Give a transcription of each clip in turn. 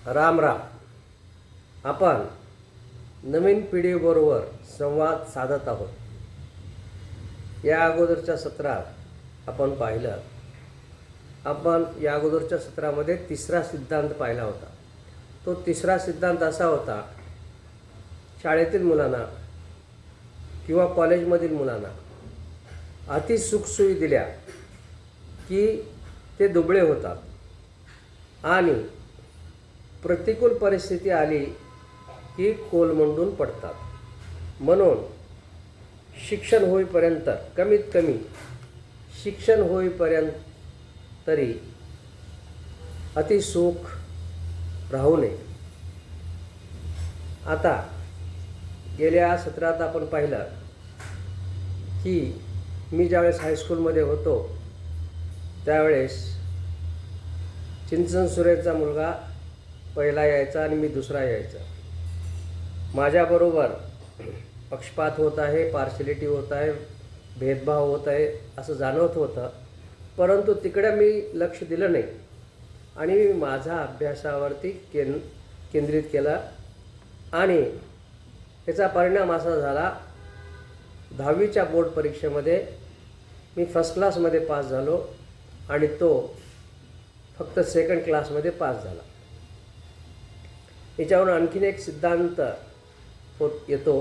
राम राम. आपण नवीन पिढीबरोबर संवाद साधत आहोत. या अगोदरच्या सत्रात आपण या अगोदरच्या सत्रामध्ये तिसरा सिद्धांत पाहिला होता. तो तिसरा सिद्धांत असा होता, शाळेतील मुलांना किंवा कॉलेजमधील मुलांना अति सुखसोयी दिल्या की ते दुबळे होतात आणि प्रतिकूल परिस्थिती आली की कोलमंडून पडतात. म्हणून शिक्षण होईपर्यंत, कमीत कमी शिक्षण होईपर्यंत तरी अतिसुख राहू नये. आता गेल्या सत्रात आपण पाहिलं की मी ज्यावेळेस हायस्कूलमध्ये होतो त्यावेळेस चिंचन सुरेचा मुलगा पहिला यायचा आणि मी दुसरा यायचा. माझ्याबरोबर पक्षपात होत आहे, पार्शलिटी होत आहे, भेदभाव होत आहे असं जाणवत होतं. परंतु तिकडे मी लक्ष दिलं नाही आणि माझा अभ्यासावरती केंद्रित केला आणि याचा परिणाम असा झाला, 10वीच्या बोर्ड परीक्षेमध्ये मी फर्स्ट क्लासमध्ये पास झालो आणि तो फक्त सेकंड क्लासमध्ये पास झाला. याच्यावरून आणखीन एक सिद्धांत येतो,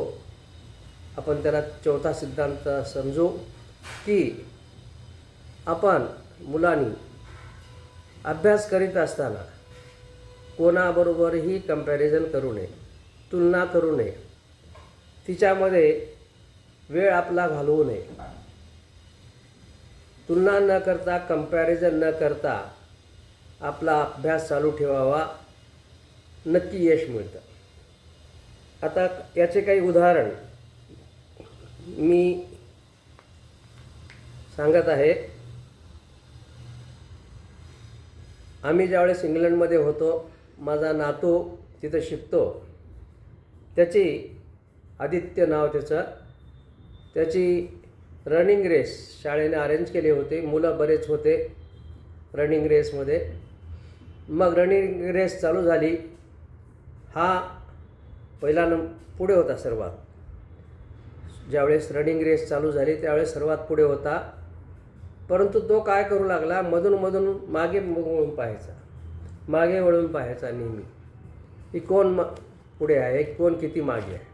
आपण त्याला चौथा सिद्धांत समजू, की आपण मुलांनी अभ्यास करीत असताना कोणाबरोबरही कंपॅरिझन करू नये, तुलना करू नये, तिच्यामध्ये वेळ आपला घालवू नये. तुलना न करता, कंपॅरिझन न करता आपला अभ्यास चालू ठेवावा, नक्की यश मिळतं. आता याचे काही उदाहरण मी सांगत आहे. आम्ही ज्यावेळेस इंग्लंडमध्ये होतो, माझा नातू तिथं शिकतो. त्याची आदित्य नाव त्याची रनिंग रेस शाळेने अरेंज केले होते. मुलं बरेच होते रनिंग रेसमध्ये. मग रनिंग रेस चालू झाली. हा पहिला पुढे होता सर्वात. ज्यावेळेस रनिंग रेस चालू झाली त्यावेळेस सर्वात पुढे होता. परंतु तो काय करू लागला, मधून मागे वळून पाहायचा नेहमी, की कोण पुढे आहे, कोण किती मागे आहे.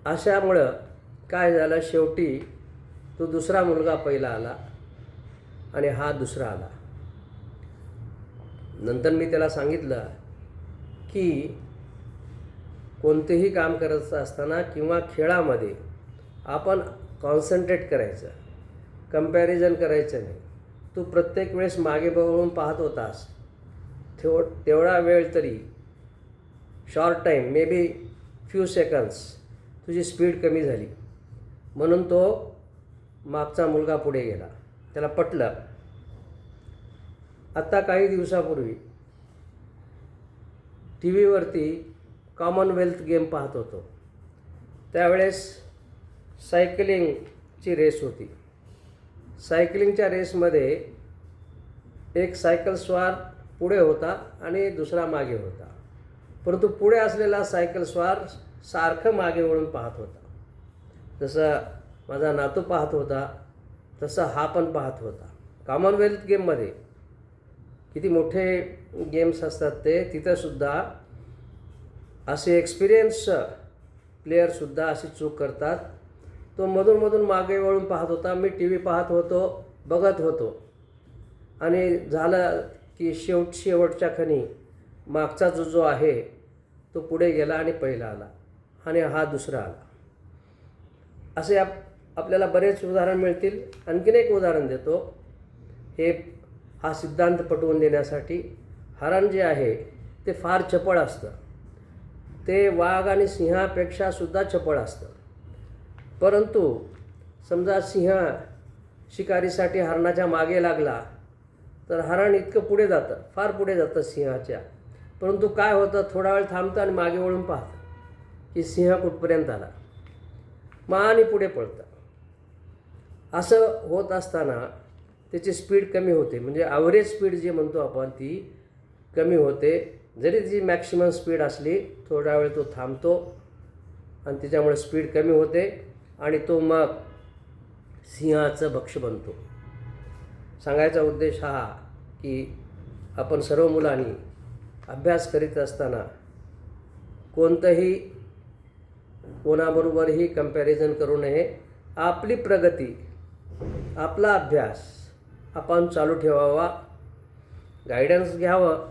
अशामुळं काय झालं, शेवटी तो दुसरा मुलगा पहिला आला आणि हा दुसरा आला. नंतर मी त्याला सांगितलं की कोणतेही काम करत असताना किंवा खेळामध्ये आपण कॉन्सन्ट्रेट करायचं, कंपॅरिझन करायचं नाही. तू प्रत्येक वेळेस मागे वळून पाहत होतास, तेवढा वेळ तरी, short time, may be few seconds, तुझी स्पीड कमी झाली. म्हणून तो मागचा मुलगा पुढे गेला. त्याला पटलं. आता काही दिवसापूर्वी टी व्हीवरती कॉमनवेल्थ गेम पाहत होतो. त्यावेळेस सायकलिंगची रेस होती. सायकलिंगच्या रेसमध्ये एक सायकलस्वार पुढे होता आणि दुसरा मागे होता. परंतु पुढे असलेला सायकलस्वार सारखं मागे वळून पाहत होता. जसं माझा नातू पाहत होता तसं हा पण पाहत होता. कॉमनवेल्थ गेममध्ये किती मोठे गेम्स असतात ते, तिथंसुद्धा असे एक्सपिरियन्स प्लेयरसुद्धा अशी चूक करतात. तो मधून मागे वळून पाहत होता. मी टी व्ही पाहत होतो, बघत होतो आणि झालं की शेवटच्या खणी मागचा जो आहे तो पुढे गेला आणि पहिला आला आणि हा दुसरा आला. असे आपल्याला बरेच उदाहरण मिळतील. आणखीन एक उदाहरण देतो हा सिद्धांत पटवून देण्यासाठी. हरण जे आहे ते फार चपळ असतं. ते वाघ आणि सिंहापेक्षा सुद्धा चपळ असतं. परंतु समजा सिंह शिकारीसाठी हरणाच्या मागे लागला तर हरण इतकं पुढे जातं, फार पुढे जातं सिंहाच्या. परंतु काय होतं, थोडा वेळ थांबतं आणि मागे वळून पाहतं की सिंह कुठपर्यंत आला, मग आणि पुढे पळतं. असं होत असताना त्याची स्पीड कमी होते. म्हणजे ॲव्हरेज स्पीड जी म्हणतो आपण ती कमी होते. जरी ती मॅक्सिमम स्पीड असली थोडा वेळ तो थांबतो आणि त्याच्यामुळे स्पीड कमी होते आणि तो मग सिंहाचं भक्ष बनतो. सांगायचा उद्देश हा की आपण सर्व मुलांनी अभ्यास करीत असताना कोणतंही कोणाबरोबरही कंपॅरिझन करू नये. आपली प्रगती, आपला अभ्यास आपण चालू ठेवावा. गायडन्स घ्यावं,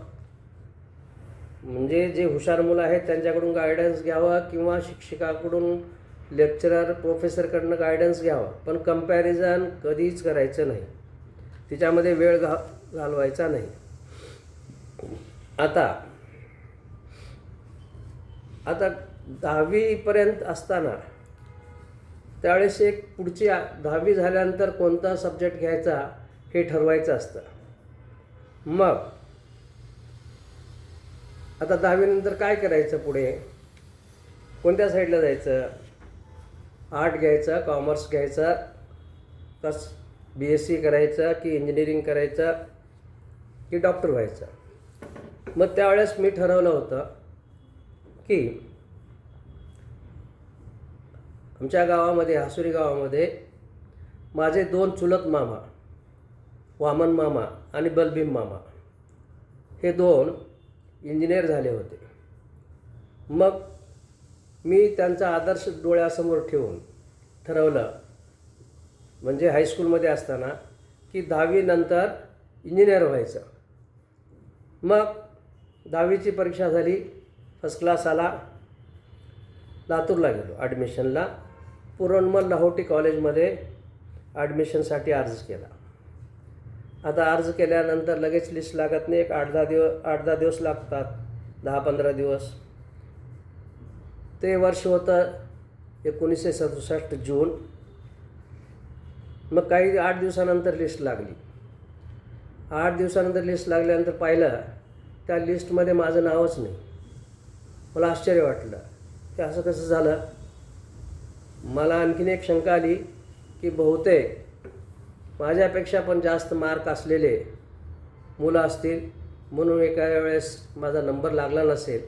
म्हणजे जे हुशार मुलं आहेत त्यांच्याकडून गायडन्स घ्यावं किंवा शिक्षकाकडून, लेक्चरर, प्रोफेसरकडनं गायडन्स घ्यावं. पण कंपॅरिझन कधीच करायचं नाही, तिच्यामध्ये वेळ घालवायचा नाही. आता 10वीपर्यंत असताना त्यावेळेस एक पुढची 10वी झाल्यानंतर कोणता सब्जेक्ट घ्यायचा हे ठरवायचं असतं. मग आता 10वीनंतर काय करायचं, पुढे कोणत्या साईडला जायचं? आर्ट घ्यायचं, कॉमर्स घ्यायचं, कस BSc करायचं की इंजिनिअरिंग करायचं की डॉक्टर व्हायचं? मग त्यावेळेस मी ठरवलं होतं की आमच्या गावामध्ये, हासुरी गावामध्ये, माझे 2 चुलत मामा, वामन मामा आणि बलभीम मामा, हे 2 इंजिनियर झाले होते. मग मी त्यांचा आदर्श डोळ्यासमोर ठेवून ठरवलं, म्हणजे हायस्कूलमध्ये असताना, की 10वीनंतर इंजिनियर व्हायचं. मग 10वीची परीक्षा झाली, फर्स्ट क्लास आला. लातूरला गेलो ॲडमिशनला. पुरणमल लाहोटी कॉलेजमध्ये ॲडमिशनसाठी अर्ज केला. आता अर्ज केल्यानंतर लगेच लिस्ट लागत नाही, एक 8-10 दिवस लागतात, 10-15 दिवस. ते वर्ष होतं 1967 जून. मग काही 8 दिवसानंतर लिस्ट लागली. 8 दिवसानंतर लिस्ट लागल्यानंतर पाहिलं, त्या लिस्टमध्ये माझं नावच नाही. मला आश्चर्य वाटलं की असं कसं झालं. मला आणखीन एक शंका आली की बहुतेक माझ्यापेक्षा पण जास्त मार्क असलेले मुलं असतील, म्हणून एका वेळेस माझा नंबर लागला नसेल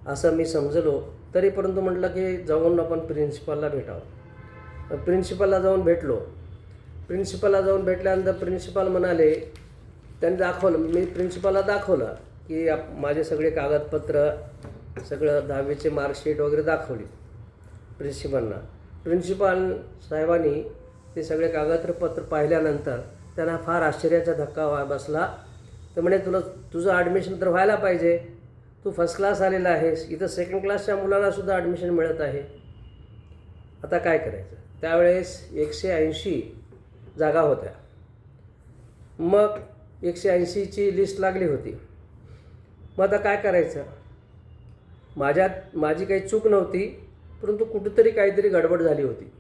असं मी समजलो. तरी परंतु म्हटलं की जाऊन आपण प्रिन्सिपलला भेटावं. प्रिन्सिपलला जाऊन भेटलो. प्रिन्सिपलला जाऊन भेटल्यानंतर प्रिन्सिपल म्हणाले, त्यांनी दाखवलं, मी प्रिन्सिपलला दाखवलं की माझे सगळे कागदपत्र, सगळं 10वीचे मार्कशीट वगैरे दाखवली प्रिन्सिपलना. प्रिन्सिपल साहेबांनी ते सगळे कागदपत्र पाहिल्यानंतर त्यांना फार आश्चर्याचा धक्का बसला. तर म्हणे, तुझं ॲडमिशन तर व्हायला पाहिजे, तू फर्स्ट क्लास आलेला आहेस, इथं सेकंड क्लासच्या मुलांनासुद्धा ॲडमिशन मिळत आहे, आता काय करायचं? त्यावेळेस 180 जागा होत्या. मग 180ची लिस्ट लागली होती. मग आता काय करायचं? माझी काही चूक नव्हती, परंतु कुठेतरी काहीतरी गडबड झाली होती.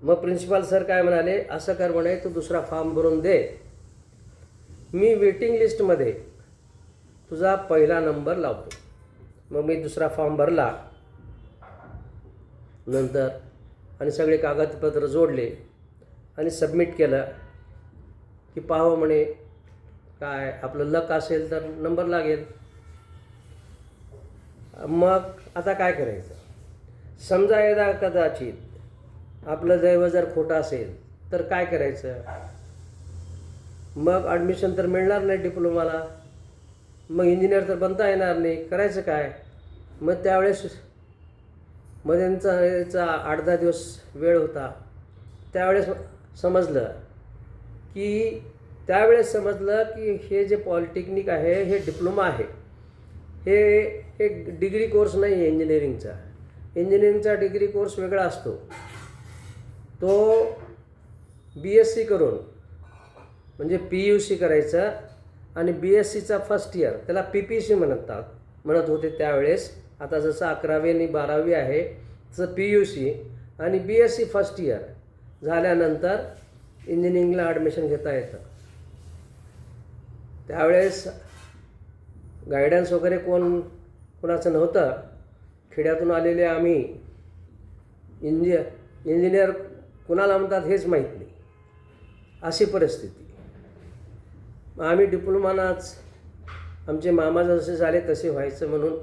मग प्रिन्सिपाल सर काय म्हणाले, असं कर म्हणे, तू दुसरा फॉर्म भरून दे, मी वेटिंग लिस्टमध्ये तुझा पहिला नंबर लावतो. मग मी दुसरा फॉर्म भरला नंतर आणि सगळे कागदपत्र जोडले आणि सबमिट केलं की पाहावं म्हणे, काय आपलं लक असेल तर नंबर लागेल. मग आता काय करायचं? समजा यदा कदाचित आपलं दैव जर खोटं असेल तर काय करायचं? मग ॲडमिशन तर मिळणार नाही डिप्लोमाला, मग इंजिनियर तर बनता येणार नाही, करायचं काय? मग त्यावेळेस याचा 8-10 दिवस वेळ होता. त्यावेळेस समजलं की हे जे पॉलिटेक्निक आहे हे डिप्लोमा आहे, हे एक डिग्री कोर्स नाही आहे इंजिनिअरिंगचा. इंजिनिअरिंगचा डिग्री कोर्स वेगळा असतो. तो BSc करून, म्हणजे PUC करायचं आणि BScचा फर्स्ट इयर, त्याला PPC म्हणत होते त्यावेळेस. आता जसं 11वी आणि 12वी आहे तसं PUC आणि BSc फर्स्ट इयर झाल्यानंतर इंजिनिअरिंगला ॲडमिशन घेता येतं. त्यावेळेस गायडन्स वगैरे कोणाचं नव्हतं. खेड्यातून आलेले आम्ही, इंजिनियर कुणाला म्हणतात हेच माहीत नाही, अशी परिस्थिती. आम्ही डिप्लोमानाच आमचे मामा जसे झाले तसे व्हायचं म्हणून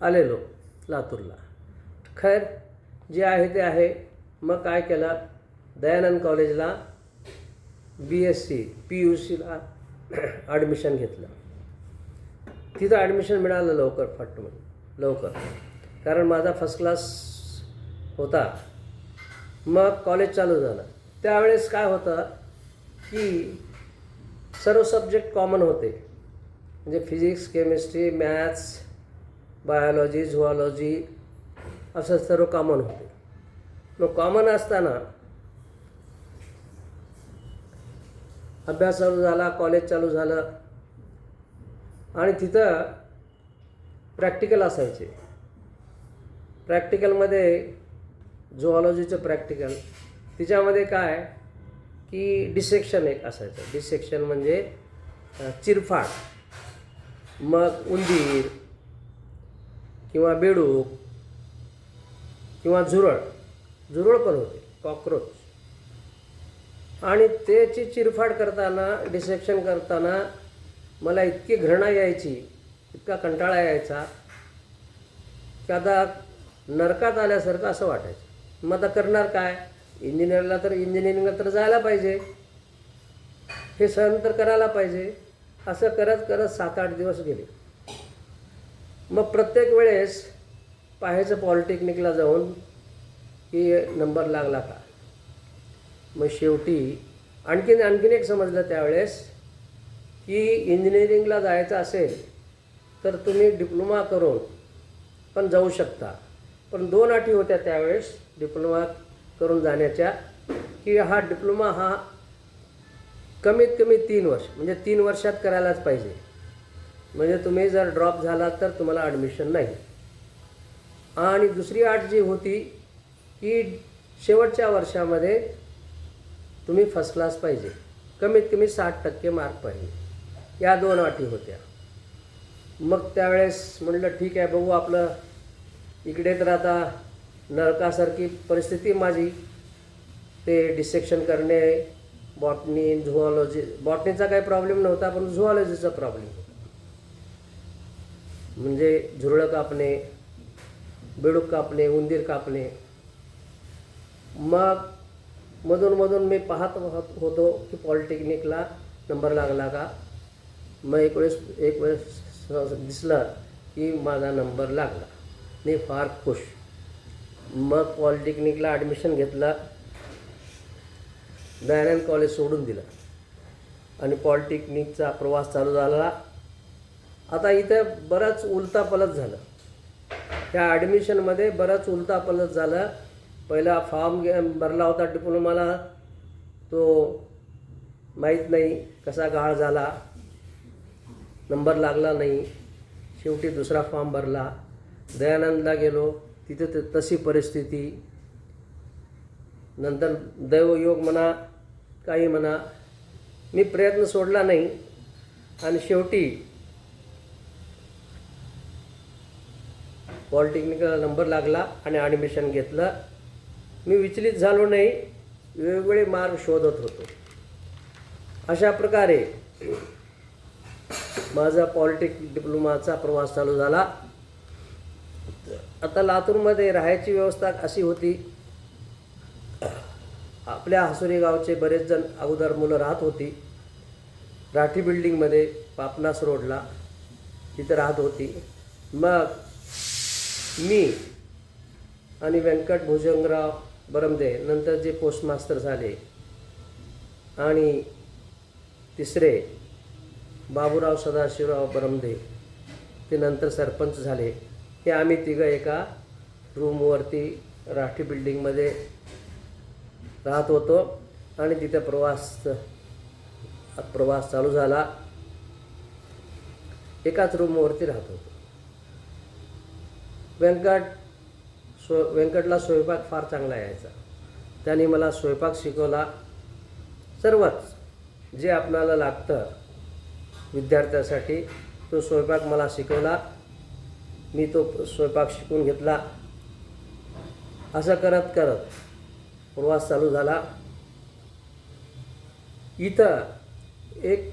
आलेलो लातूरला. खैर जे आहे ते आहे. मग काय केलं, दयानंद कॉलेजला BSc PUCला ॲडमिशन घेतलं. तिथं ॲडमिशन मिळालं लवकर, कारण माझा फर्स्ट क्लास होता. मग कॉलेज चालू झालं. त्यावेळेस काय होतं की सर्व सब्जेक्ट कॉमन होते, म्हणजे फिजिक्स, केमिस्ट्री, मॅथ्स, बायोलॉजी, झुऑलॉजी असं सर्व कॉमन होते. मग कॉमन असताना अभ्यास चालू झाला, कॉलेज चालू झालं आणि तिथं प्रॅक्टिकल असायचे. प्रॅक्टिकलमध्ये झुऑलॉजीचं प्रॅक्टिकल, तिच्यामध्ये काय की डिसेक्शन एक असायचं. डिसेक्शन म्हणजे चिरफाड. मग उंदीर किंवा बेडूक किंवा झुरळ पण होते, कॉकरोच. आणि त्याची चिरफाड करताना, डिसेक्शन करताना मला इतकी घृणा यायची, इतका कंटाळा यायचा की आता नरकात आल्यासारखं असं वाटायचं. मग आता करणार काय, इंजिनिअरिंगला तर जायला पाहिजे, हे सहन तर करायला पाहिजे. असं करत करत 7-8 दिवस गेले. मग प्रत्येक वेळेस पाहायचं पॉलिटेक्निकला जाऊन की नंबर लागला का. मग शेवटी आणखीन एक समजलं त्यावेळेस की इंजिनिअरिंगला जायचं असेल तर तुम्ही डिप्लोमा करून पण जाऊ शकता. पण 2 अटी होत्या त्यावेळेस डिप्लोमा करून जाण्याच्या, की हा डिप्लोमा हा कमीत कमी 3 वर्ष, म्हणजे 3 वर्षात करायलाच पाहिजे. म्हणजे तुम्ही जर ड्रॉप झाला तर तुम्हाला ॲडमिशन नाही. आणि दुसरी अट जी होती की शेवटच्या वर्षामध्ये तुम्ही फर्स्ट क्लास पाहिजे, कमीत कमी 60% मार्क पाहिजे. या 2 अटी होत्या. मग त्यावेळेस म्हटलं ठीक आहे, बघू आपलं. इकडे तर आता नरकासारखी परिस्थिती माझी. ते डिसेक्शन करणे, बॉटनी, झुऑलॉजी. बॉटनीचा काही प्रॉब्लेम नव्हता, पण झुऑलॉजीचा प्रॉब्लेम होता. म्हणजे झुरळं कापणे, बेडूक कापणे, उंदीर कापणे. मग मधून मी पाहत होतो की पॉलिटेक्निकला नंबर लागला का. मग एक वेळेस दिसलं की माझा नंबर लागला. मी फार खुश. मग पॉलिटेक्निकला ॲडमिशन घेतलं, दयानंद कॉलेज सोडून दिलं आणि पॉलिटेक्निकचा प्रवास चालू झाला. आता इथं बराच उलतापलत झालं. त्या ॲडमिशनमध्ये बराच उलतापलत झालं. पहिला फॉर्म भरला होता डिप्लोमाला, तो माहीत नाही कसा गाळ झाला, नंबर लागला नाही. शेवटी दुसरा फॉर्म भरला, दयानंदला गेलो, तिथे तशी परिस्थिती. नंतर दैवयोग म्हणा, काही म्हणा, मी प्रयत्न सोडला नाही आणि शेवटी पॉलिटेक्निकला नंबर लागला आणि ॲडमिशन घेतलं. मी विचलित झालो नाही, वेगवेगळे मार्ग शोधत होतो. अशा प्रकारे माझा पॉलिटेक्निक डिप्लोमाचा प्रवास चालू झाला. आता लातूरमध्ये राहायची व्यवस्था अशी होती, आपल्या हसुरी गावचे बरेच जण अगोदर मुलं राहत होती. राठी बिल्डिंगमध्ये पापनास रोडला तिथं राहत होती. मग मी आणि व्यंकट भुजंगराव बरमदे नंतर जे पोस्टमास्टर झाले, आणि तिसरे बाबूराव सदाशिवराव बरमदे, ते नंतर सरपंच झाले. हे आम्ही तिघं एका रूमवरती राठी बिल्डिंगमध्ये राहत होतो आणि तिथे प्रवास चालू झाला. एकाच रूमवरती राहत होतो. व्यंकटला स्वयंपाक फार चांगला यायचा. त्याने मला स्वयंपाक शिकवला. सर्वच जे आपणाला लागतं विद्यार्थ्यासाठी तो स्वयंपाक मला शिकवला. मी तो स्वयंपाक शिकून घेतला. असं करत करत प्रवास चालू झाला. इथं एक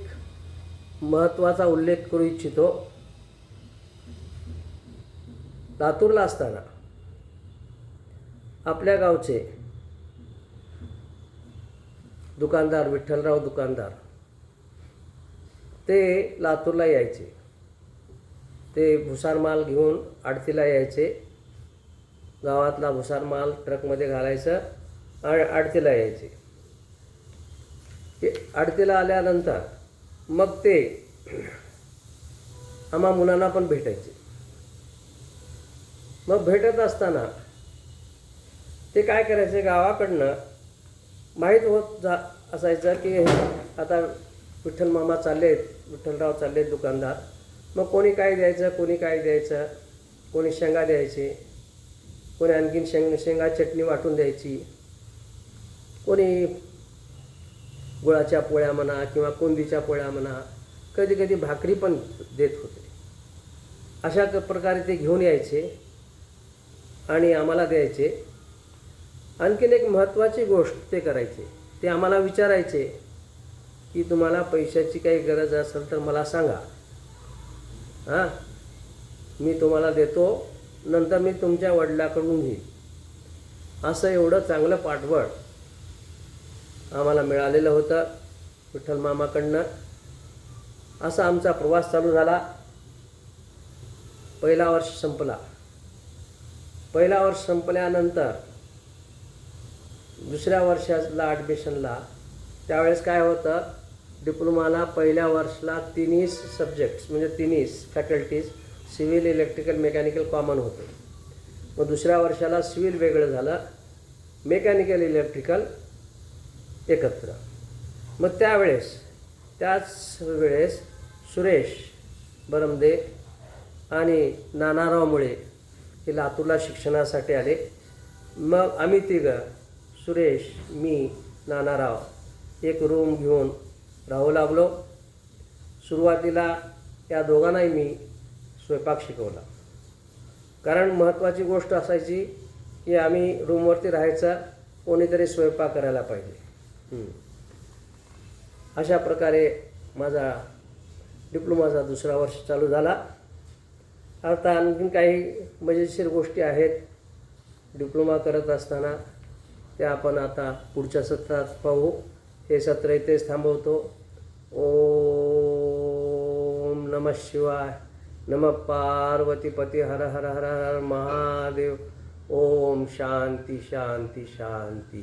महत्त्वाचा उल्लेख करू इच्छितो. लातूरला असताना आपल्या गावचे दुकानदार विठ्ठलराव दुकानदार ते लातूरला यायचे. ते भुसार माल घेऊन आडतीला यायचे. गावातला भुसार माल ट्रकमध्ये घालायचं आणि आडतीला यायचे. ते आडतीला आल्यानंतर मग ते आम्हा मुलांना पण भेटायचे. मग भेटत असताना ते काय करायचे, गावाकडनं माहीत होत असायचं की आता विठ्ठल मामा चाललेत, विठ्ठलराव चाललेत दुकानदार. मग कोणी काय द्यायचं, कोणी काय द्यायचं, कोणी शेंगा द्यायचे, कोणी आणखीन शेंगा चटणी वाटून द्यायची, कोणी गुळाच्या पोळ्या म्हणा किंवा कोंदीच्या पोळ्या म्हणा, कधी कधी भाकरी पण देत होते. अशा प्रकारे ते घेऊन यायचे आणि आम्हाला द्यायचे. आणखीन एक महत्त्वाची गोष्ट ते करायचे, ते आम्हाला विचारायचे की तुम्हाला पैशाची काही गरज असेल तर मला सांगा, हां मी तुम्हाला देतो, नंतर मी तुमच्या वडिलाकडून घेईन. असं एवढं चांगलं पाठबळ आम्हाला मिळालेलं होतं विठ्ठल मामाकडनं. असा आमचा प्रवास चालू झाला. पहिला वर्ष संपला. पहिला वर्ष संपल्यानंतर दुसऱ्या वर्षाला ॲडमिशनला त्यावेळेस काय होतं, डिप्लोमाला पहिल्या वर्षाला तिन्ही सब्जेक्ट्स म्हणजे तिन्ही faculties civil, electrical, mechanical common होते. मग दुसऱ्या वर्षाला सिव्हिल वेगळं झालं, मेकॅनिकल, इलेक्ट्रिकल एकत्र. मग त्याच वेळेस सुरेश बरमदे आणि नानाराव मुळे हे लातूरला शिक्षणासाठी आले. मग आम्ही तिघं, सुरेश, मी, नानाराव, एक रूम घेऊन राहू लागलो. सुरुवातीला या दोघांनाही मी स्वयंपाक शिकवला. कारण महत्त्वाची गोष्ट असायची की आम्ही रूमवरती राहायचं, कोणीतरी स्वयंपाक करायला पाहिजे. अशा प्रकारे माझा डिप्लोमाचा दुसरा वर्ष चालू झाला. आता आणखीन काही मजेशीर गोष्टी आहेत डिप्लोमा करत असताना, त्या आपण आता पुढच्या सत्रात पाहू. हे सत्र इथेच थांबवतो. ओम नमः शिवाय. नमः पार्वतीपती. हर हर हर हर महादेव. ओम शांती शांती शांती.